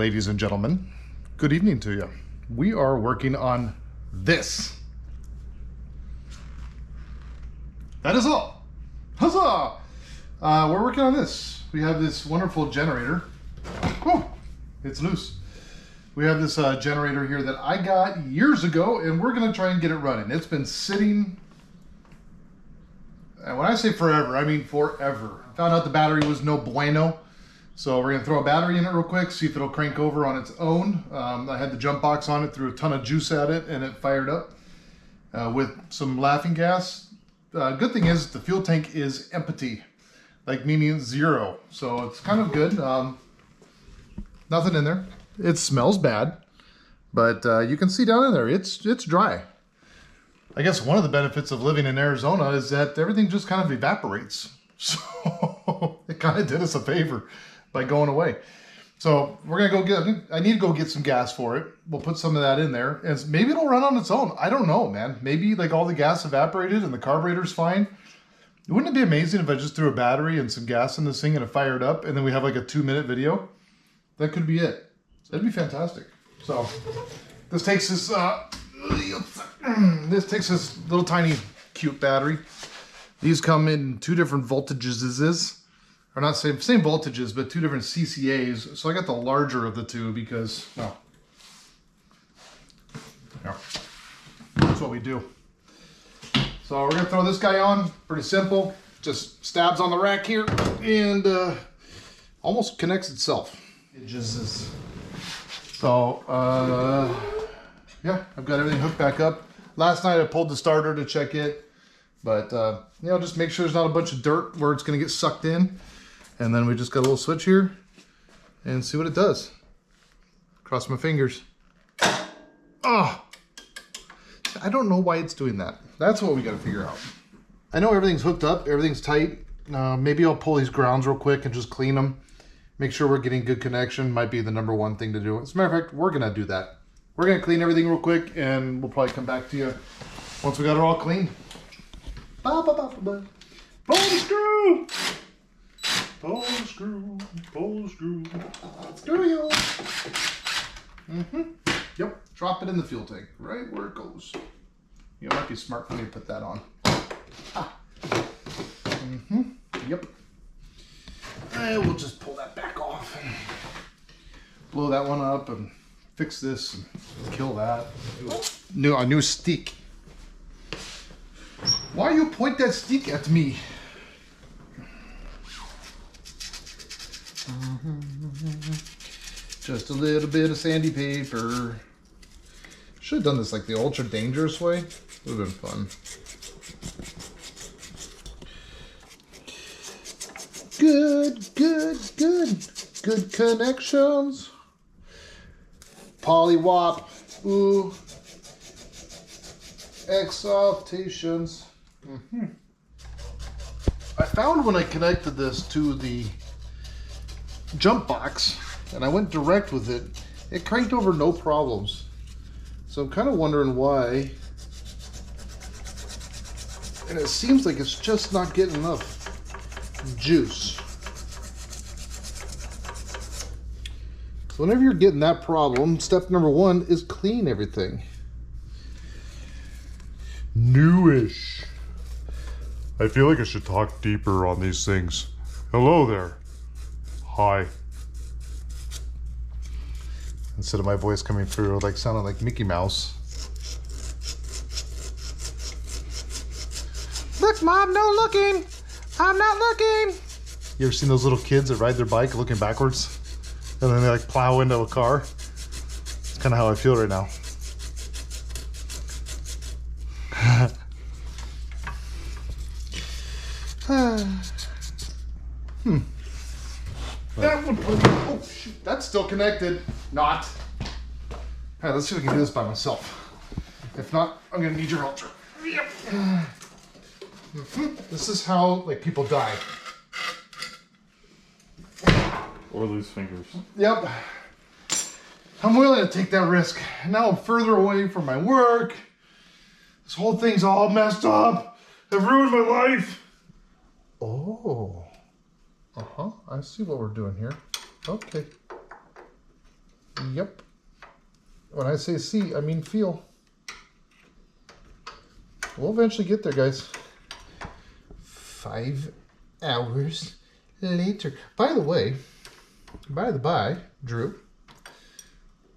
Ladies and gentlemen, good evening to you. We are working on this. That is all. Huzzah! We're working on this. We have this wonderful generator. Oh, it's loose. We have this generator here that I got years ago, and we're gonna try and get it running. It's been sitting, and when I say forever, I mean forever. I found out the battery was no bueno. So we're gonna throw a battery in it real quick, see if it'll crank over on its own. I had the jump box on it, threw a ton of juice at it, and it fired up with some laughing gas. Good thing is the fuel tank is empty, like meaning zero. So it's kind of good. Nothing in there. It smells bad, but you can see down in there, it's dry. I guess one of the benefits of living in Arizona is that everything just kind of evaporates. So it kind of did us a favor by going away. So we're gonna go get, I need to go get some gas for it. We'll put some of that in there and maybe it'll run on its own. I don't know, man. Maybe like all the gas evaporated and the carburetor's fine. Wouldn't it be amazing if I just threw a battery and some gas in this thing and it fired up and then we have like a 2-minute video? That could be it. That'd be fantastic. So this takes this little tiny cute battery. These come in 2 different voltages, or not same voltages, but 2 different CCAs. So I got the larger of the 2 because, well, yeah, that's what we do. So we're gonna throw this guy on, pretty simple. Just stabs on the rack here and almost connects itself. It just is. So, yeah, I've got everything hooked back up. Last night I pulled the starter to check it, but you know, just make sure there's not a bunch of dirt where it's gonna get sucked in. And then we just got a little switch here and see what it does. Cross my fingers. Oh, I don't know why it's doing that. That's what we gotta figure out. I know everything's hooked up, everything's tight. Maybe I'll pull these grounds real quick and just clean them. Make sure we're getting good connection. Might be the #1 thing to do. As a matter of fact, we're gonna do that. We're gonna clean everything real quick and we'll probably come back to you once we got it all clean. Ba, ba, ba, ba, ba. Pull the screw! Pull the screw, pull the screw. Screw you. Yep, drop it in the fuel tank, right where it goes. You know, it might be smart for me to put that on. Ah. Yep. And we'll just pull that back off and blow that one up and fix this and kill that. A new stick. Why you point that stick at me? Just a little bit of sandy paper. Should have done this like the ultra dangerous way. Would have been fun. Good connections. Polywop. Ooh. Exaltations. I found when I connected this to the jump box and I went direct with it, it cranked over no problems. So I'm kind of wondering why. And it seems like it's just not getting enough juice. So whenever you're getting that problem, step #1 is clean everything. Newish. I feel like I should talk deeper on these things. Hello there. Hi. Instead of my voice coming through like sounding like Mickey Mouse. Look, Mom, no looking. I'm not looking. You ever seen those little kids that ride their bike looking backwards? And then they like plow into a car? It's kind of how I feel right now. That would put me, oh shoot, that's still connected. Not. All right, let's see if we can do this by myself. If not, I'm gonna need your help. Yep. This is how like people die. Or lose fingers. Yep. I'm willing to take that risk. Now I'm further away from my work. This whole thing's all messed up. It ruined my life. Oh. I see what we're doing here. Okay. Yep. When I say see, I mean feel. We'll eventually get there, guys. 5 hours later. By the way, by the by, Drew,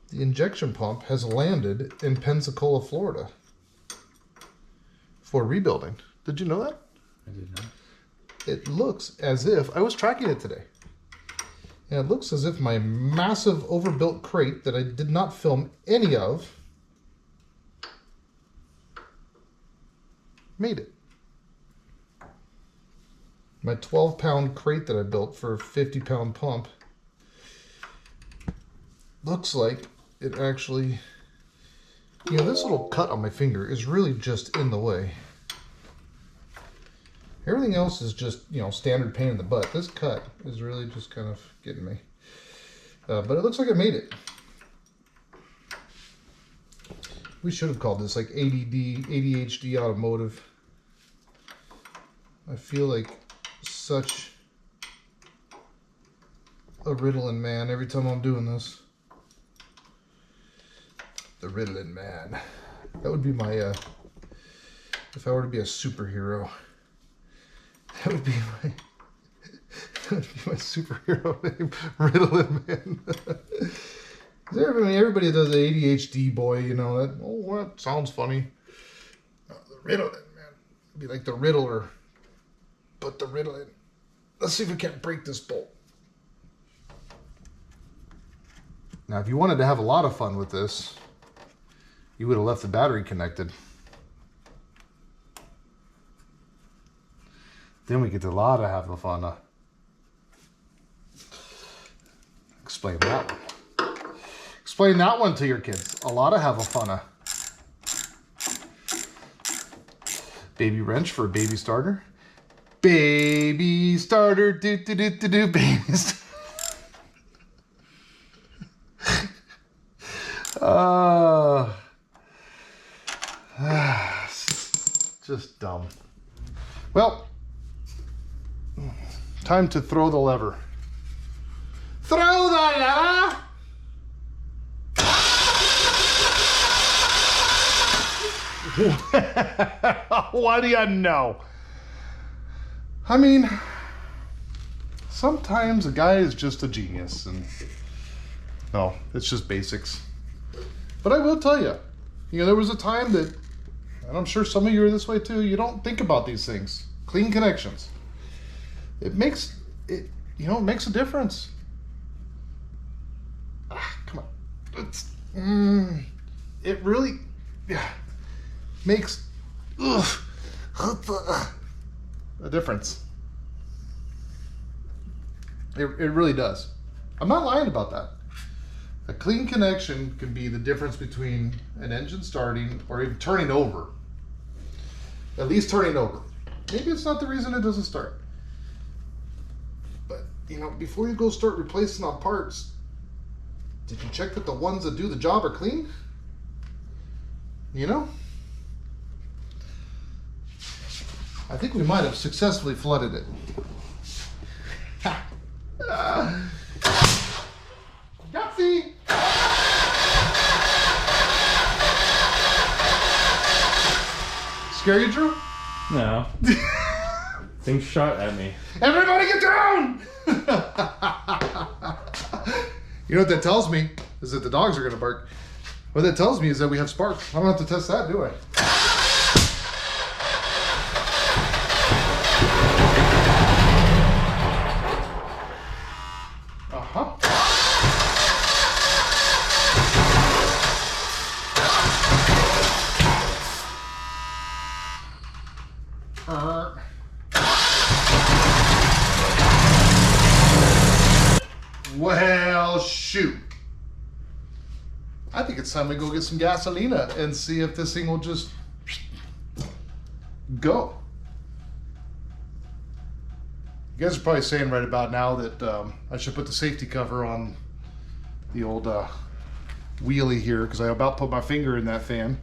the injection pump has landed in Pensacola, Florida for rebuilding. Did you know that? I did not. It looks as if, I was tracking it today, and it looks as if my massive overbuilt crate that I did not film any of made it. My 12-pound crate that I built for a 50-pound pump looks like it actually, you know, this little cut on my finger is really just in the way. Everything else is just, you know, standard pain in the butt. This cut is really just kind of getting me. But it looks like it made it. We should have called this like ADHD automotive. I feel like such a Ritalin man every time I'm doing this. The Ritalin man. That would be my, if I were to be a superhero, that would be my superhero name, Ritalin man. Everybody does the ADHD boy, you know, that sounds funny. The Ritalin man. It'd be like the Riddler, but the Ritalin. Let's see if we can't break this bolt. Now, if you wanted to have a lot of fun with this, you would have left the battery connected. Then we get a lot of having fun. Explain that one. Explain that one to your kids. A lot of having fun. Baby wrench for a baby starter. Baby starter, do do do do do, baby starter. Just dumb. Well, time to throw the lever. Throw the lever! What do you know? I mean, sometimes a guy is just a genius, and no, it's just basics. But I will tell you, there was a time that, and I'm sure some of you are this way too, you don't think about these things. Clean connections. It makes it makes a difference. Come on. It really makes a difference. It really does. I'm not lying about that. A clean connection can be the difference between an engine starting or even turning over. At least turning over. Maybe it's not the reason it doesn't start. But, before you go start replacing on parts, did you check that the ones that do the job are clean? I think we might have successfully flooded it. Yahtzee! Scare you, Drew? No. Things shot at me. Everybody get down! You know what that tells me? Is that the dogs are going to bark. What that tells me is that we have sparks. I don't have to test that, do I? Well, shoot. I think it's time we go get some gasolina and see if this thing will just go. You guys are probably saying right about now that I should put the safety cover on the old wheelie here because I about put my finger in that fan.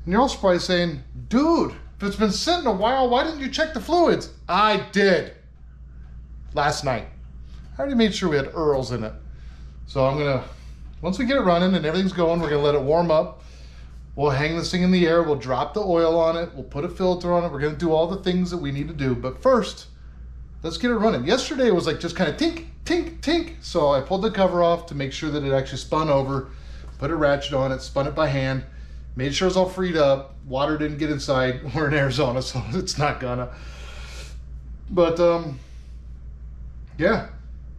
And you're also probably saying, dude, if it's been sitting a while, why didn't you check the fluids? I did. Last night. I already made sure we had Earls in it. So I'm going to once we get it running and everything's going, we're gonna let it warm up. We'll hang this thing in the air. We'll drop the oil on it. We'll put a filter on it. We're gonna do all the things that we need to do. But first, let's get it running. Yesterday it was like just kind of tink, tink, tink. So I pulled the cover off to make sure that it actually spun over, put a ratchet on it, spun it by hand, made sure it's all freed up. Water didn't get inside. We're in Arizona, so it's not gonna. But yeah,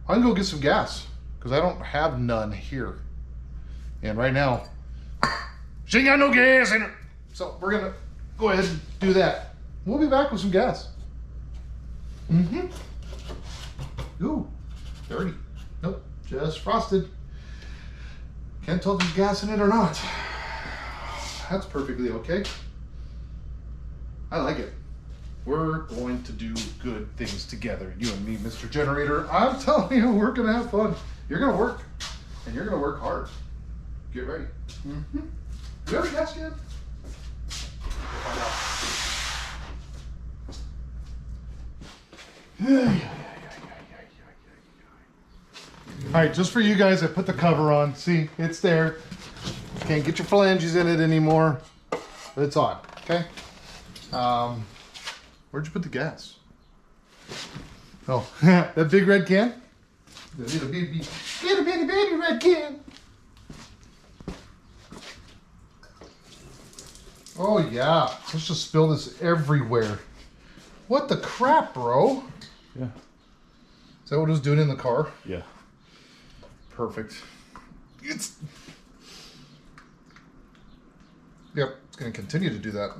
I'm gonna go get some gas because I don't have none here. And right now, she ain't got no gas in it. So we're gonna go ahead and do that. We'll be back with some gas. Ooh, dirty. Nope, just frosted. Can't tell if there's gas in it or not. That's perfectly okay. I like it. We're going to do good things together, you and me, Mr. Generator. I'm telling you, we're gonna have fun. You're gonna work, and you're gonna work hard. Get ready. Do you have a gas can? All right, just for you guys, I put the cover on. See, it's there. Can't get your phalanges in it anymore, but it's on, okay? Where'd you put the gas? Oh, that big red can? The little baby red can. Oh yeah, let's just spill this everywhere. What the crap, bro? Yeah. Is that what it was doing in the car? Yeah. Perfect. Yep, it's gonna continue to do that.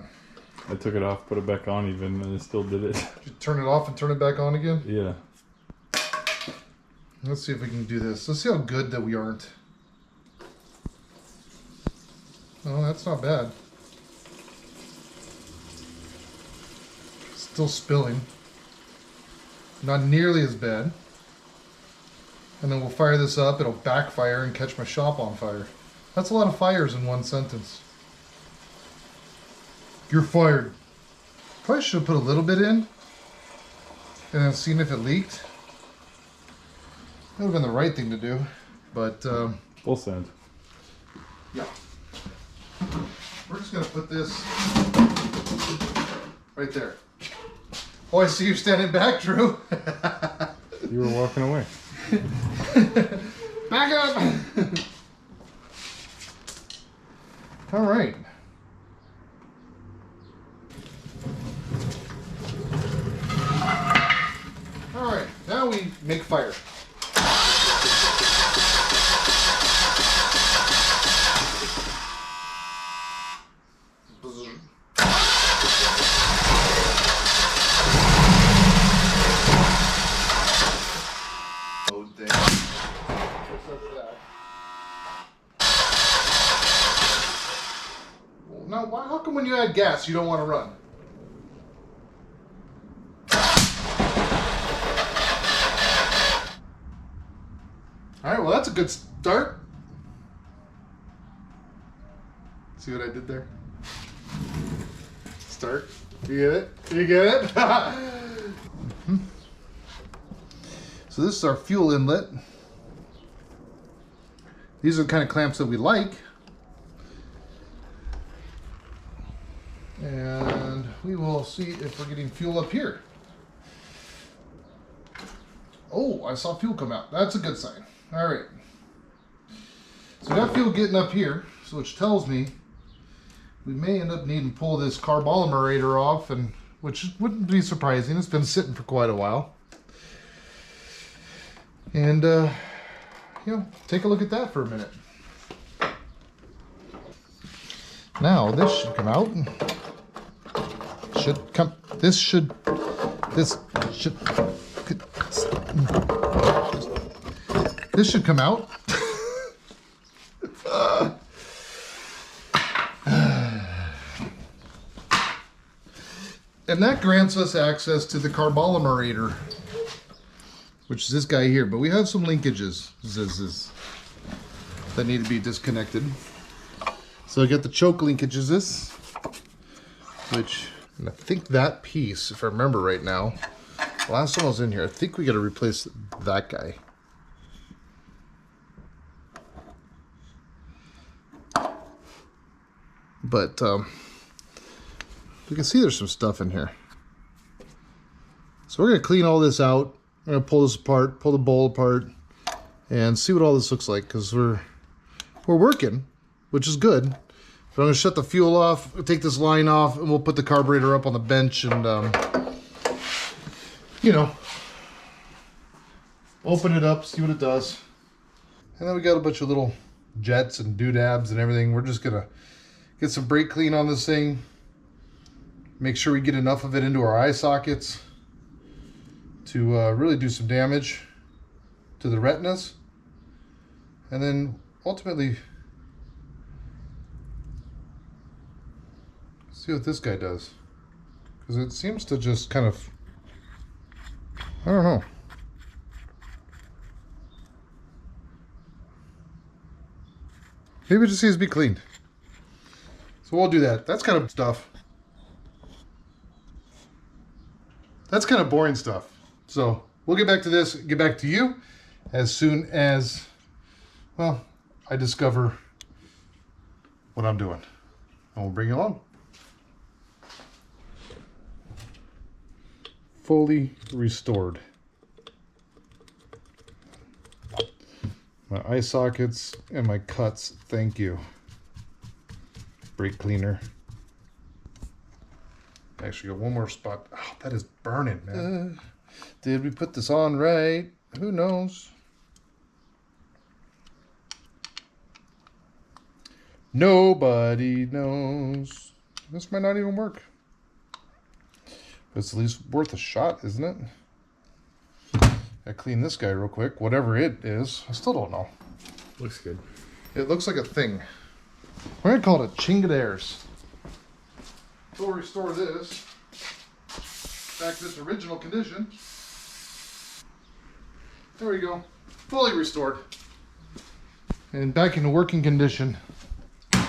I took it off, put it back on even, and it still did it. You turn it off and turn it back on again? Yeah. Let's see if we can do this. Let's see how good that we aren't. Oh, that's not bad. Still spilling. Not nearly as bad. And then we'll fire this up. It'll backfire and catch my shop on fire. That's a lot of fires in one sentence. You're fired. Probably should have put a little bit in and then seen if it leaked. That would have been the right thing to do, but Full send. yeah. We're just gonna put this right there. Oh, I see you standing back, Drew. You were walking away. Back up. All right. All right, now we make fire. Now, how come when you add gas, you don't want to run? All right, well, that's a good start. See what I did there? Start. You get it? You get it? So this is our fuel inlet. These are the kind of clamps that we like. And we will see if we're getting fuel up here. Oh, I saw fuel come out. That's a good sign. All right. So we got fuel getting up here, so which tells me we may end up needing to pull this carbolymerator off, and which wouldn't be surprising. It's been sitting for quite a while. And you know, take a look at that for a minute. Now this should come out. This should come out. And that grants us access to the carbolymerator, which is this guy here. But we have some linkages that need to be disconnected. So I got the choke linkages, which, and I think that piece, if I remember right now, last one was in here. I think we got to replace that guy. But you can see there's some stuff in here. So we're going to clean all this out. I'm going to pull this apart, pull the bowl apart, and see what all this looks like, because we're working, which is good. But I'm going to shut the fuel off, take this line off, and we'll put the carburetor up on the bench and, you know, open it up, see what it does. And then we got a bunch of little jets and doodads and everything. We're just going to get some brake clean on this thing. Make sure we get enough of it into our eye sockets to really do some damage to the retinas. And then ultimately see what this guy does. Because it seems to just kind of, I don't know. Maybe it just needs to be cleaned. So we'll do that. That's kind of stuff. That's kind of boring stuff. So we'll get back to this, get back to you as soon as, well, I discover what I'm doing. And we'll bring you along. Fully restored. My eye sockets and my cuts, thank you. Brake cleaner. Actually, got one more spot. Oh, that is burning, man. Did we put this on right? Who knows? Nobody knows. This might not even work. But it's at least worth a shot, isn't it? I clean this guy real quick. Whatever it is. I still don't know. Looks good. It looks like a thing. We're going to call it a chingaderas. We'll restore this back to its original condition. There we go. Fully restored. And back into working condition. I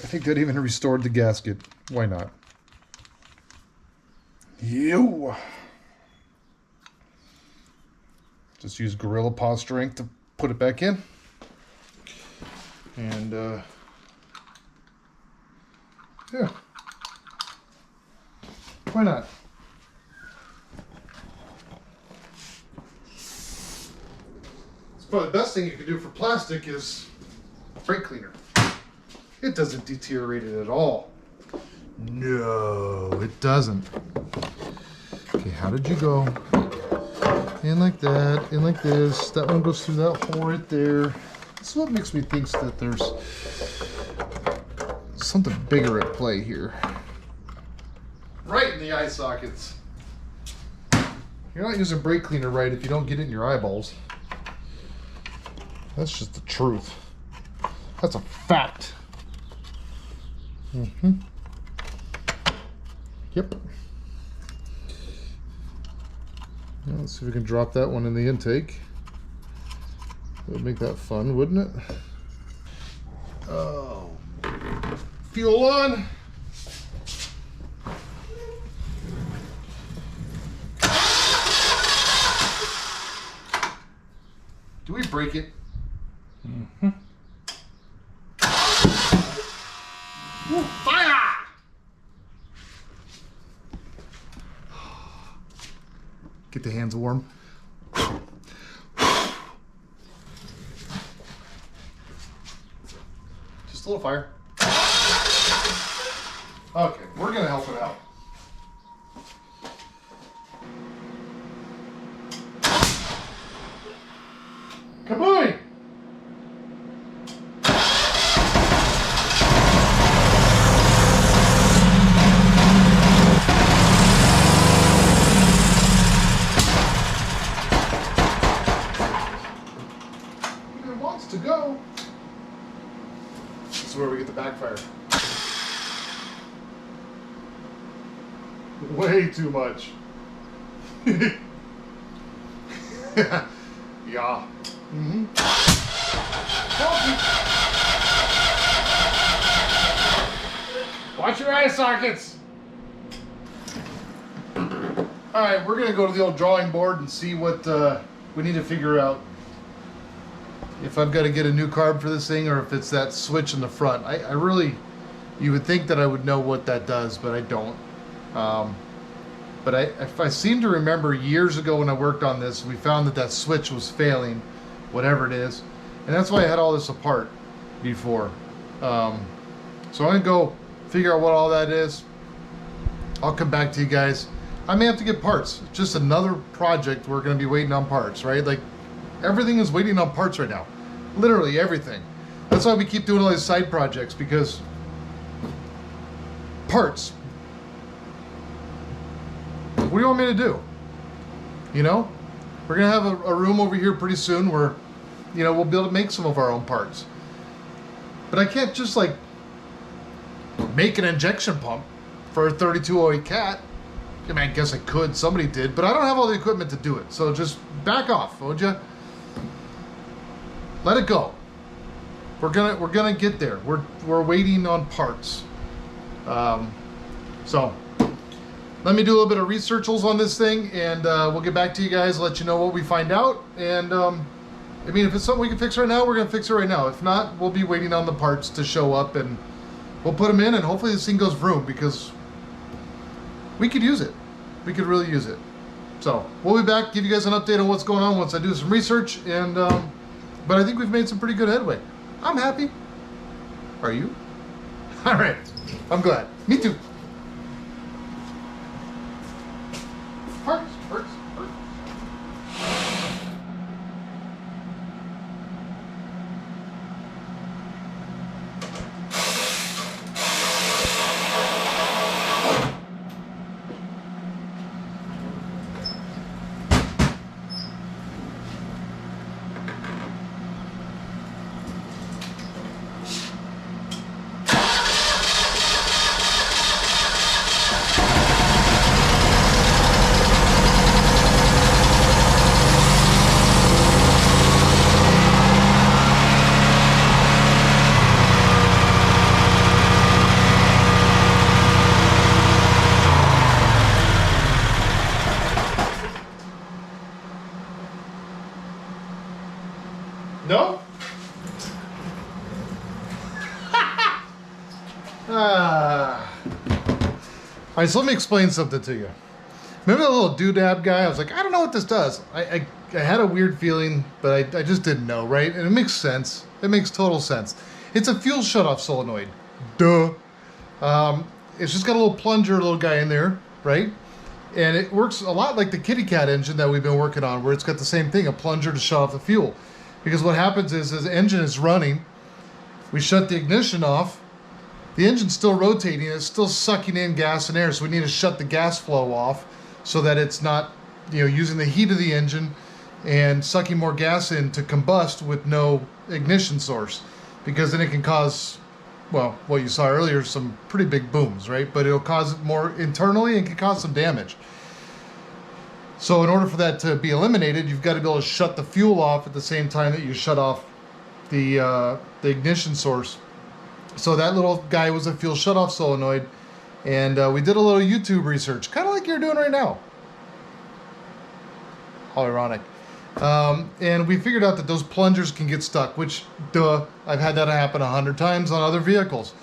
think that even restored the gasket. Why not? Yo! Just use Gorilla Paw strength to put it back in. And yeah, why not? It's probably the best thing you can do for plastic is brake cleaner. It doesn't deteriorate it at all. No, it doesn't. Okay, how did you go? In like that, in like this. That one goes through that hole right there. This is what makes me think that there's something bigger at play here. Right in the eye sockets. You're not using brake cleaner right if you don't get it in your eyeballs. That's just the truth. That's a fact. Mm-hmm. Yep. Now let's see if we can drop that one in the intake. It would make that fun, wouldn't it? Oh. Fuel on. Do we break it? Mm-hmm. Ooh, fire! Get the hands warm. Just a little fire. Okay, we're gonna help it out. Kabooey! It wants to go. This is where we get the backfire. Way too much. Yeah. Mm-hmm. Watch your eye sockets. All right, we're gonna go to the old drawing board and see what we need to figure out. if I've got to get a new carb for this thing or if it's that switch in the front. I really, you would think that I would know what that does, but I don't. But I seem to remember years ago when I worked on this, we found that switch was failing, whatever it is. And that's why I had all this apart before. So I'm going to go figure out what all that is. I'll come back to you guys. I may have to get parts. It's just another project we're going to be waiting on parts, right? Like, everything is waiting on parts right now. Literally everything. That's why we keep doing all these side projects, because parts. What do you want me to do? You know? We're going to have a room over here pretty soon where, you know, we'll be able to make some of our own parts. But I can't just, like, make an injection pump for a 3208 Cat. I mean, I guess I could. Somebody did. But I don't have all the equipment to do it. So just back off, would you? Let it go. We're gonna get there. We're waiting on parts. So let me do a little bit of researchals on this thing, and we'll get back to you guys, let you know what we find out. And I mean, if it's something we can fix right now, we're gonna fix it right now. If not, we'll be waiting on the parts to show up, and we'll put them in, and hopefully this thing goes vroom, because we could use it. We could really use it. So we'll be back, give you guys an update on what's going on once I do some research. And but I think we've made some pretty good headway. I'm happy. Are you? All right. I'm glad. Me too. Parts. No? Alright, so let me explain something to you. Remember the little doodad guy? I was like, I don't know what this does. I had a weird feeling, but I just didn't know, right? And it makes sense. It makes total sense. It's a fuel shutoff solenoid. Duh. It's just got a little plunger, little guy in there, right? And it works a lot like the Kitty Cat engine that we've been working on, where it's got the same thing, a plunger to shut off the fuel. Because what happens is, as the engine is running, we shut the ignition off, the engine's still rotating, it's still sucking in gas and air, so we need to shut the gas flow off so that it's not, you know, using the heat of the engine and sucking more gas in to combust with no ignition source. Because then it can cause, well, what you saw earlier, some pretty big booms, right? But it'll cause it more internally and can cause some damage. So in order for that to be eliminated, you've got to be able to shut the fuel off at the same time that you shut off the ignition source. So that little guy was a fuel shutoff solenoid, and we did a little YouTube research, kind of like you're doing right now. How ironic. And we figured out that those plungers can get stuck, which, duh, I've had that happen 100 times on other vehicles.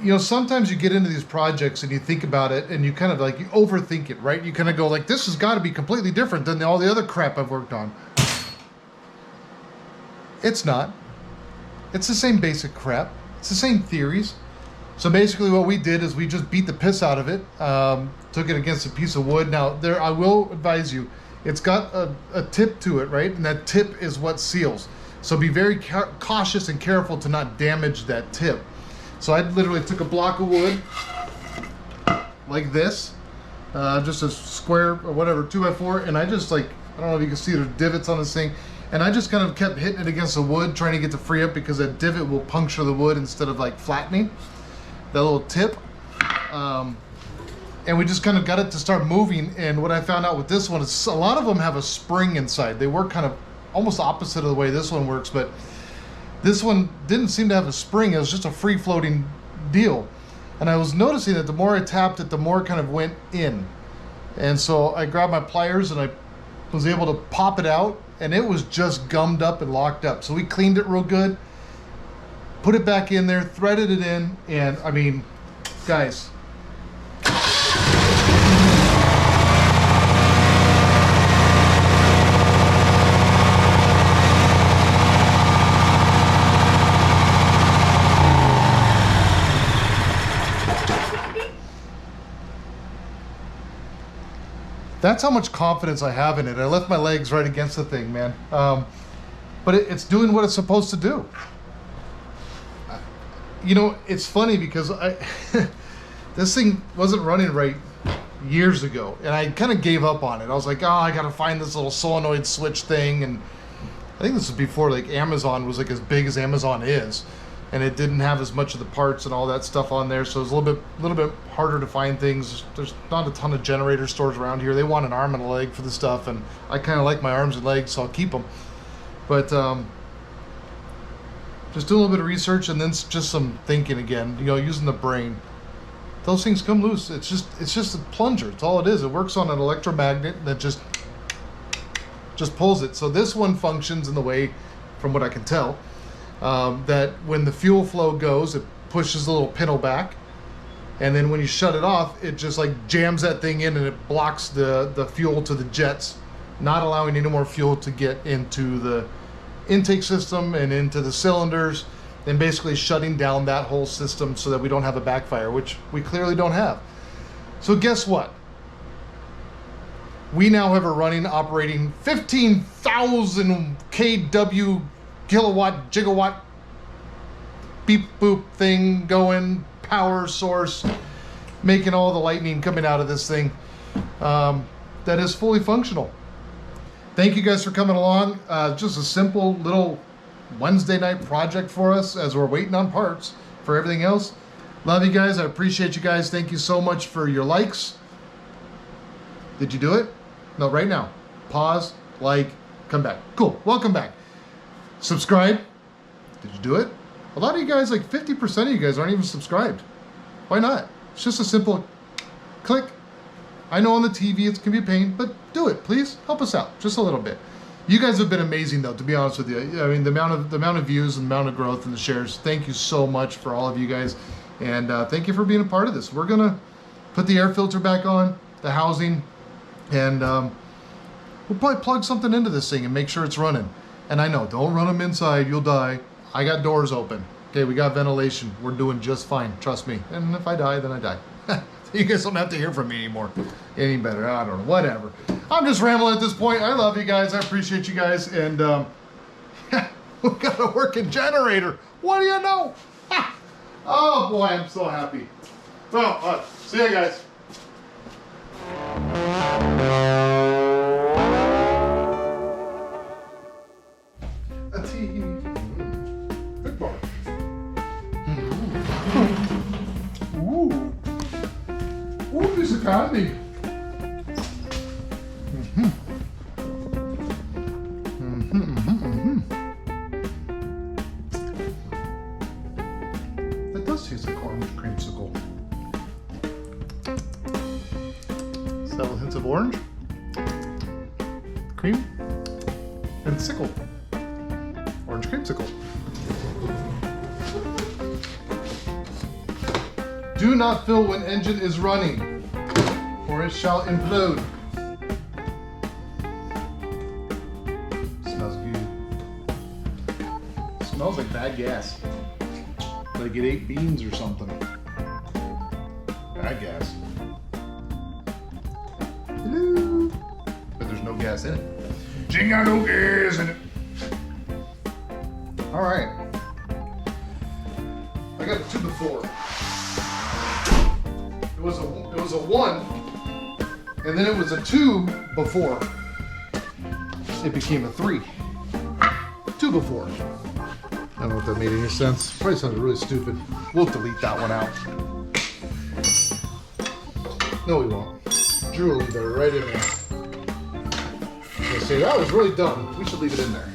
You know, sometimes you get into these projects and you think about it and you kind of like, you overthink it, right? You kind of go like, this has got to be completely different than all the other crap I've worked on. It's not. It's the same basic crap. It's the same theories. So basically what we did is we just beat the piss out of it, took it against a piece of wood. Now, there, I will advise you, it's got a tip to it, right? And that tip is what seals. So be very cautious and careful to not damage that tip. So I literally took a block of wood like this, just a square or whatever, 2x4, and I just like, I don't know if you can see there's divots on this thing, and I just kind of kept hitting it against the wood, trying to get to free up, because that divot will puncture the wood instead of like flattening that little tip. And we just kind of got it to start moving. And what I found out with this one is a lot of them have a spring inside. They work kind of almost opposite of the way this one works, but this one didn't seem to have a spring. It was just a free-floating deal. And I was noticing that the more I tapped it, the more it kind of went in. And so I grabbed my pliers and I was able to pop it out and it was just gummed up and locked up. So we cleaned it real good, put it back in there, threaded it in, and I mean, guys, that's how much confidence I have in it. I left my legs right against the thing, man. But it's doing what it's supposed to do. You know, it's funny because this thing wasn't running right years ago, and I kind of gave up on it. I was like, oh, I gotta find this little solenoid switch thing, and I think this was before like Amazon was like as big as Amazon is, and it didn't have as much of the parts and all that stuff on there, so it was a little bit harder to find things. There's not a ton of generator stores around here. They want an arm and a leg for the stuff, and I kind of like my arms and legs, so I'll keep them. But just do a little bit of research and then just some thinking again, you know, using the brain. Those things come loose. It's just a plunger. It's all it is. It works on an electromagnet that just pulls it. So this one functions in the way, from what I can tell, that when the fuel flow goes, it pushes the little pintle back, and then when you shut it off, it just like jams that thing in and it blocks the fuel to the jets, not allowing any more fuel to get into the intake system and into the cylinders, and basically shutting down that whole system so that we don't have a backfire, which we clearly don't have. So guess what? We now have a running, operating 15,000 kW, kilowatt, gigawatt, beep boop thing going, power source, making all the lightning coming out of this thing, that is fully functional. Thank you guys for coming along. Just a simple little Wednesday night project for us as we're waiting on parts for everything else. Love you guys. I appreciate you guys. Thank you so much for your likes. Did you do it? No, right now. Pause, like, come back. Cool. Welcome back. Subscribe. Did you do it? A lot of you guys, like 50% of you guys aren't even subscribed. Why not? It's just a simple click. I know on the TV it can be a pain, but do it, please. Help us out just a little bit. You guys have been amazing, though, to be honest with you. I mean, the amount of views and the amount of growth and the shares. Thank you so much for all of you guys, and thank you for being a part of this. We're gonna put the air filter back on, the housing, and we'll probably plug something into this thing and make sure it's running. And I know, don't run them inside, you'll die. I got doors open. Okay, we got ventilation. We're doing just fine. Trust me. And if I die, then I die. You guys don't have to hear from me anymore. Any better. I don't know. Whatever. I'm just rambling at this point. I love you guys. I appreciate you guys. And we've got a working generator. What do you know? Ha! Oh, boy, I'm so happy. Well, see you guys. A tea. Good bar. Ooh. Ooh, piece of candy. That does taste like orange creamsicle. Several hints of orange, cream, and sickle. Orange creamsicle. Do not fill when engine is running, or it shall implode. Smells good. Smells like bad gas. Like it ate beans or something. Bad gas. Hello. But there's no gas in it. She ain't got no gas in it. All right. I got a 2 before. It was a 1, and then it was a 2 before it became a 3. 2 before. I don't know if that made any sense. Probably sounded really stupid. We'll delete that one out. No, we won't. Drew will leave that right in there. I say that was really dumb. We should leave it in there.